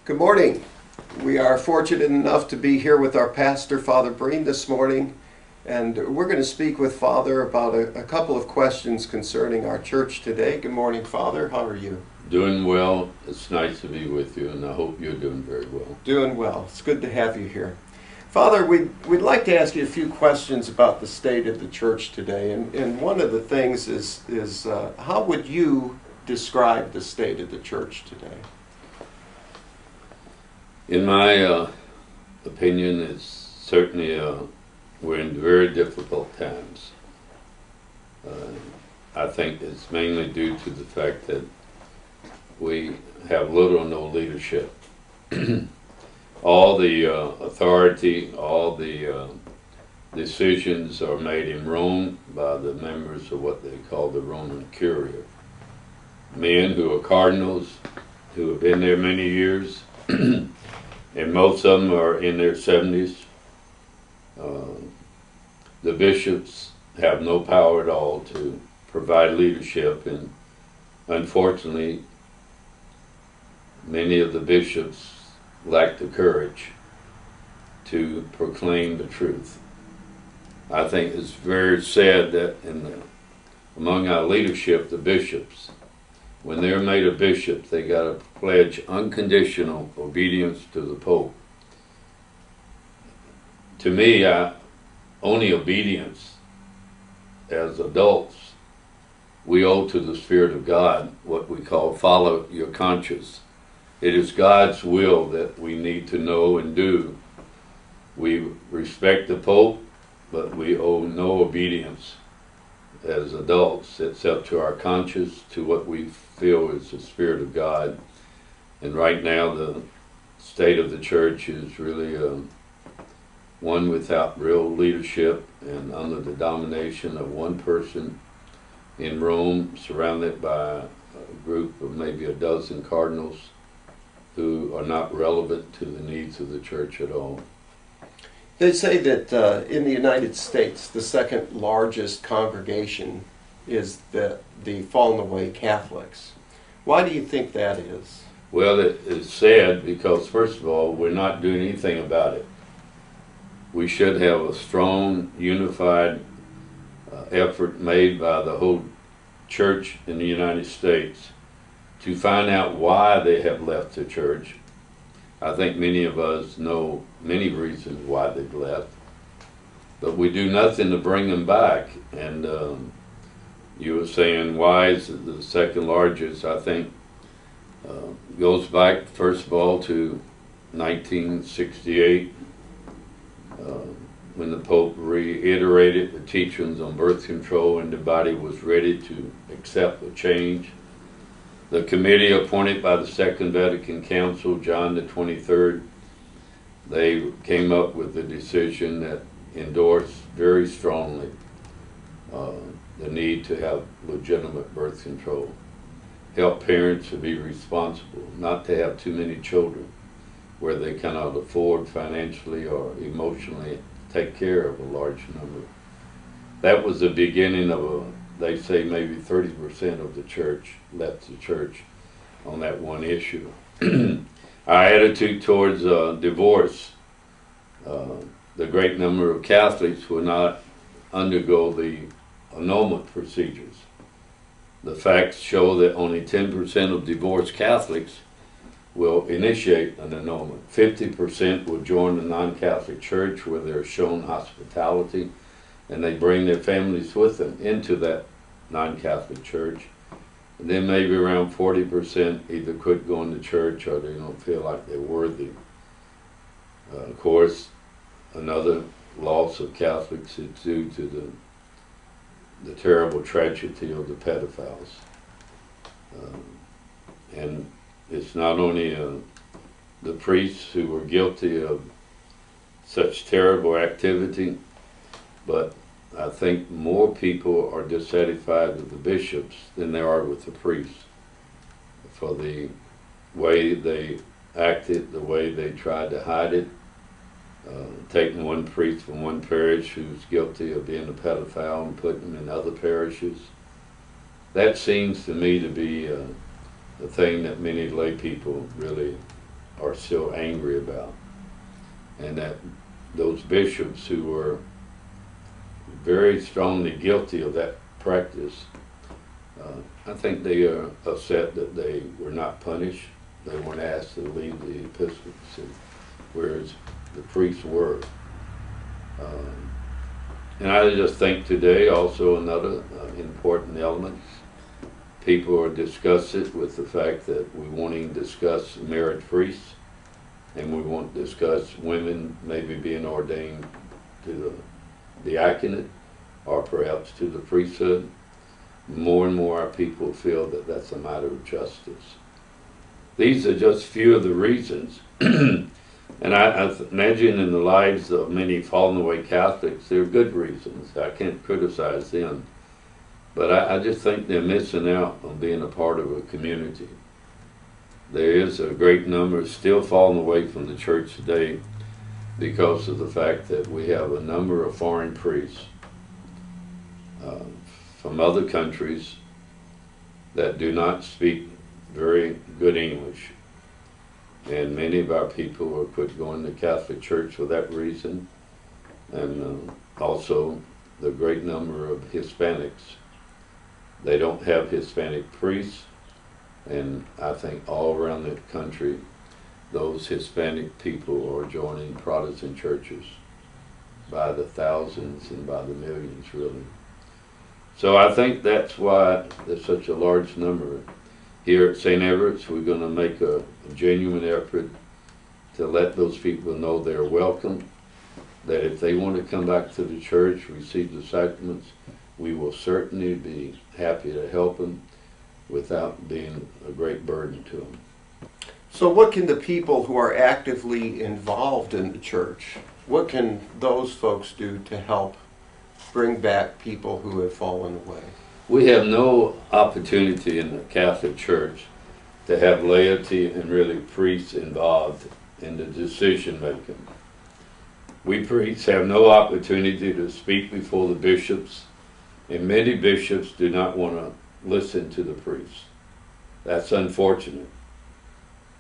Good morning. We are fortunate enough to be here with our pastor, Father Breen, this morning, and we're going to speak with Father about a couple of questions concerning our church today. Good morning, Father. How are you? Doing well. It's nice to be with you, and I hope you're doing very well. Doing well. It's good to have you here. Father, we'd like to ask you a few questions about the state of the church today, and one of the things is how would you describe the state of the church today? In my opinion, it's certainly we're in very difficult times. I think it's mainly due to the fact that we have little or no leadership. All the authority, all the decisions are made in Rome by the members of what they call the Roman Curia. Men who are cardinals, who have been there many years, and most of them are in their 70s. The bishops have no power at all to provide leadership, and unfortunately, many of the bishops lack the courage to proclaim the truth. I think it's very sad that among our leadership, the bishops, when they're made a bishop, they got to pledge unconditional obedience to the Pope. To me, only obedience as adults we owe to the Spirit of God, what we call follow your conscience. It is God's will that we need to know and do. We respect the Pope, but we owe no obedience as adults except to our conscience, to what we feel is the Spirit of God. And right now the state of the church is really one without real leadership and under the domination of one person in Rome, surrounded by a group of maybe a dozen cardinals who are not relevant to the needs of the church at all. They say that in the United States, the second largest congregation is the fallen away Catholics. Why do you think that is? Well, it's sad because, first of all, we're not doing anything about it. We should have a strong, unified effort made by the whole church in the United States to find out why they have left the church. I think many of us know many reasons why they've left, but we do nothing to bring them back. And you were saying, why is it the second largest? I think goes back, first of all, to 1968, when the Pope reiterated the teachings on birth control and the body was ready to accept a change. The committee appointed by the Second Vatican Council, John the 23rd, they came up with a decision that endorsed very strongly the need to have legitimate birth control. Help parents to be responsible, not to have too many children where they cannot afford financially or emotionally to take care of a large number. That was the beginning of they say maybe 30% of the church left the church on that one issue. Our attitude towards divorce, the great number of Catholics will not undergo the annulment procedures. The facts show that only 10% of divorced Catholics will initiate an annulment. 50% will join the non-Catholic church where they're shown hospitality, and they bring their families with them into that non-Catholic church. And then maybe around 40% either quit going to church or they don't feel like they're worthy. Of course, another loss of Catholics is due to the terrible tragedy of the pedophiles. And it's not only the priests who were guilty of such terrible activity, but I think more people are dissatisfied with the bishops than they are with the priests for the way they acted, the way they tried to hide it. Taking one priest from one parish who's guilty of being a pedophile and putting him in other parishes. That seems to me to be the thing that many lay people really are still angry about. And that those bishops who were very strongly guilty of that practice, I think they are upset that they were not punished. They weren't asked to leave the episcopacy, whereas the priests were. And I just think today also another important element, people are disgusted with the fact that we won't even discuss married priests, and we won't discuss women maybe being ordained to the diaconate or perhaps to the priesthood. More and more our people feel that that's a matter of justice. These are just few of the reasons. And I imagine in the lives of many fallen away Catholics, there are good reasons. I can't criticize them. But I just think they're missing out on being a part of a community. There is a great number still falling away from the church today because of the fact that we have a number of foreign priests from other countries that do not speak very good English. And many of our people will quit going to Catholic Church for that reason. And also the great number of Hispanics. They don't have Hispanic priests. And I think all around the country, those Hispanic people are joining Protestant churches by the thousands and by the millions, really. So I think that's why there's such a large number. Here at St. Everett's, we're going to make a genuine effort to let those people know they're welcome, that if they want to come back to the church, receive the sacraments, we will certainly be happy to help them without being a great burden to them. So what can the people who are actively involved in the church, what can those folks do to help bring back people who have fallen away? We have no opportunity in the Catholic Church to have laity and really priests involved in the decision making. We priests have no opportunity to speak before the bishops, and many bishops do not want to listen to the priests. That's unfortunate.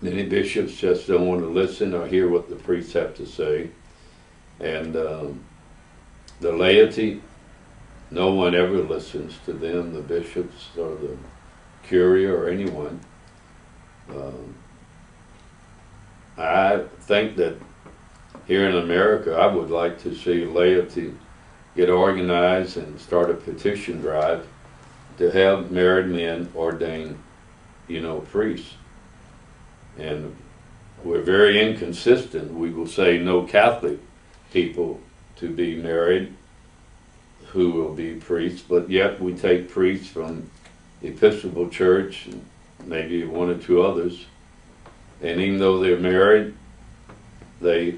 Many bishops just don't want to listen or hear what the priests have to say. And the laity, no one ever listens to them, the bishops or the Curia or anyone. I think that here in America, I would like to see laity get organized and start a petition drive to have married men ordained, priests. And we're very inconsistent. We will say no Catholic people to be married who will be priests, but yet we take priests from the Episcopal Church and maybe one or two others, and even though they're married, they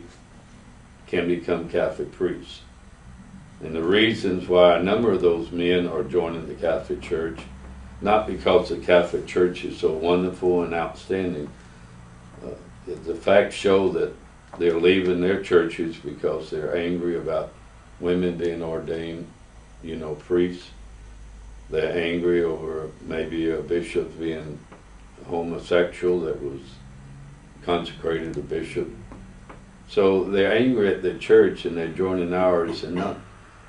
can become Catholic priests. And the reasons why a number of those men are joining the Catholic Church, not because the Catholic Church is so wonderful and outstanding. The facts show that they're leaving their churches because they're angry about women being ordained, priests. They're angry over maybe a bishop being homosexual that was consecrated a bishop. So they're angry at the church and they're joining ours, and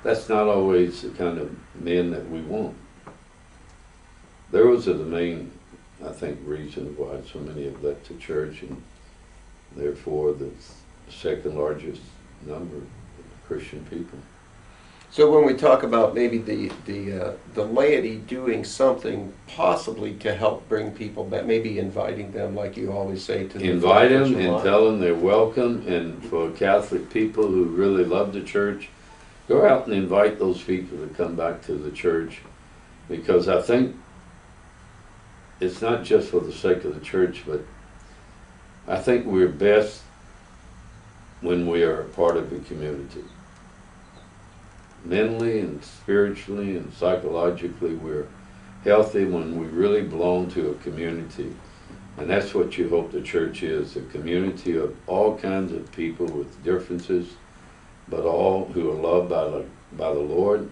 that's not always the kind of men that we want. Those are the main, I think, reasons why so many have left the church, and therefore the second largest number of Christian people. So when we talk about maybe the laity doing something possibly to help bring people back, maybe inviting them, like you always say, to the invite them and tell them they're welcome. And for Catholic people who really love the church, go out and invite those people to come back to the church, because I think it's not just for the sake of the church, but I think we're best when we are a part of a community. Mentally and spiritually and psychologically, we're healthy when we really belong to a community. And that's what you hope the church is, a community of all kinds of people with differences, but all who are loved by the Lord,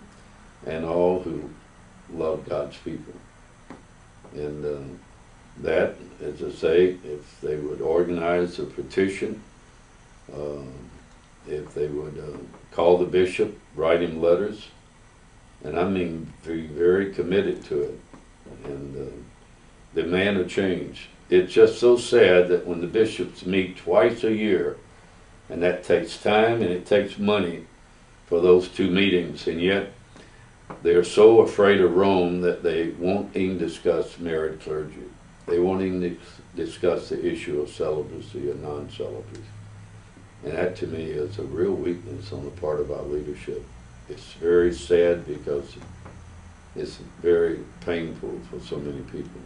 and all who love God's people. And that, as I say, if they would organize a petition, if they would call the bishop, write him letters, and I mean be very committed to it, and demand a change. It's just so sad that when the bishops meet twice a year, and that takes time and it takes money for those two meetings, and yet they're so afraid of Rome that they won't even discuss married clergy. They won't even discuss the issue of celibacy and non-celibacy. And that to me is a real weakness on the part of our leadership. It's very sad because it's very painful for so many people.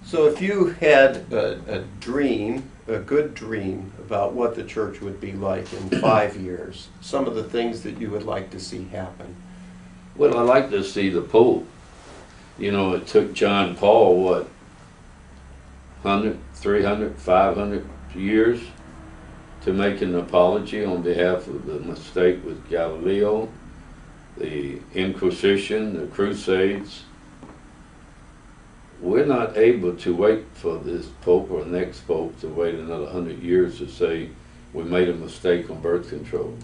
So if you had a dream, a good dream about what the church would be like in 5 years, some of the things that you would like to see happen. Well, I like to see the Pope. You know, it took John Paul, what, 100, 300, 500 years to make an apology on behalf of the mistake with Galileo, the Inquisition, the Crusades. We're not able to wait for this Pope or the next Pope to wait another 100 years to say we made a mistake on birth control,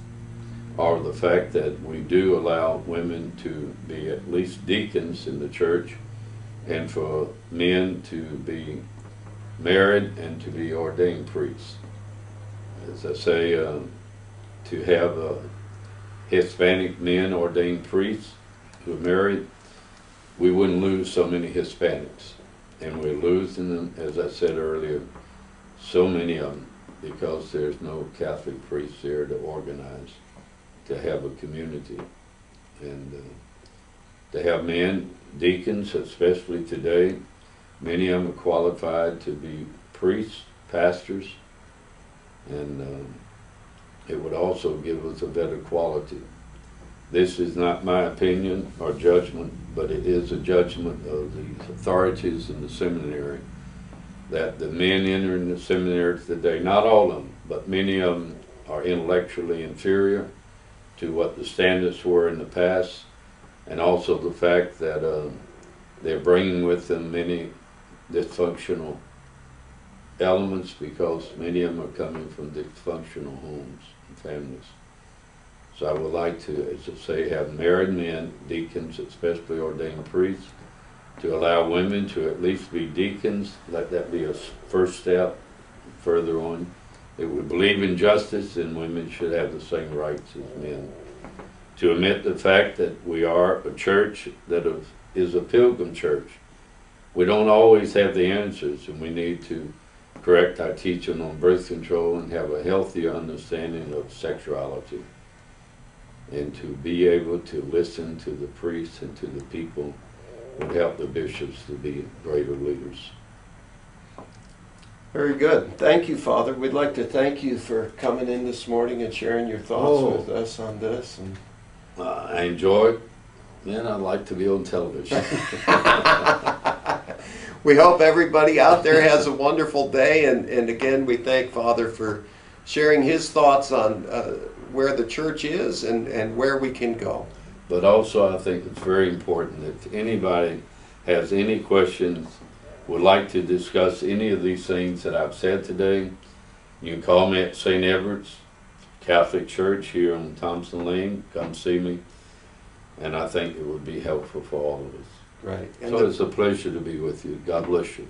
or the fact that we do allow women to be at least deacons in the church, and for men to be married and to be ordained priests. As I say, to have Hispanic men ordained priests who are married, we wouldn't lose so many Hispanics. And we're losing them, as I said earlier, so many of them, because there's no Catholic priests there to organize, to have a community. And to have men, deacons, especially today, many of them are qualified to be priests, pastors, and it would also give us a better quality. This is not my opinion or judgment, but it is a judgment of the authorities in the seminary, that the men entering the seminary today, not all of them, but many of them are intellectually inferior to what the standards were in the past, and also the fact that they're bringing with them many dysfunctional elements, because many of them are coming from dysfunctional homes and families. So I would like to, as I say, have married men, deacons, especially ordained priests, to allow women to at least be deacons. Let that be a first step further on. If we believe in justice, then women should have the same rights as men. To admit the fact that we are a church that is a pilgrim church. We don't always have the answers, and we need to correct our teaching on birth control and have a healthier understanding of sexuality, and to be able to listen to the priests and to the people would help the bishops to be greater leaders. Very good. Thank you, Father. We'd like to thank you for coming in this morning and sharing your thoughts with us on this. And I enjoy it. Man, I'd like to be on television. We hope everybody out there has a wonderful day. And again, we thank Father for sharing his thoughts on where the church is and where we can go. But also I think it's very important that if anybody has any questions, would like to discuss any of these things that I've said today, you can call me at St. Everett's Catholic Church here on Thompson Lane. Come see me. And I think it would be helpful for all of us. Right. And so it's a pleasure to be with you. God bless you.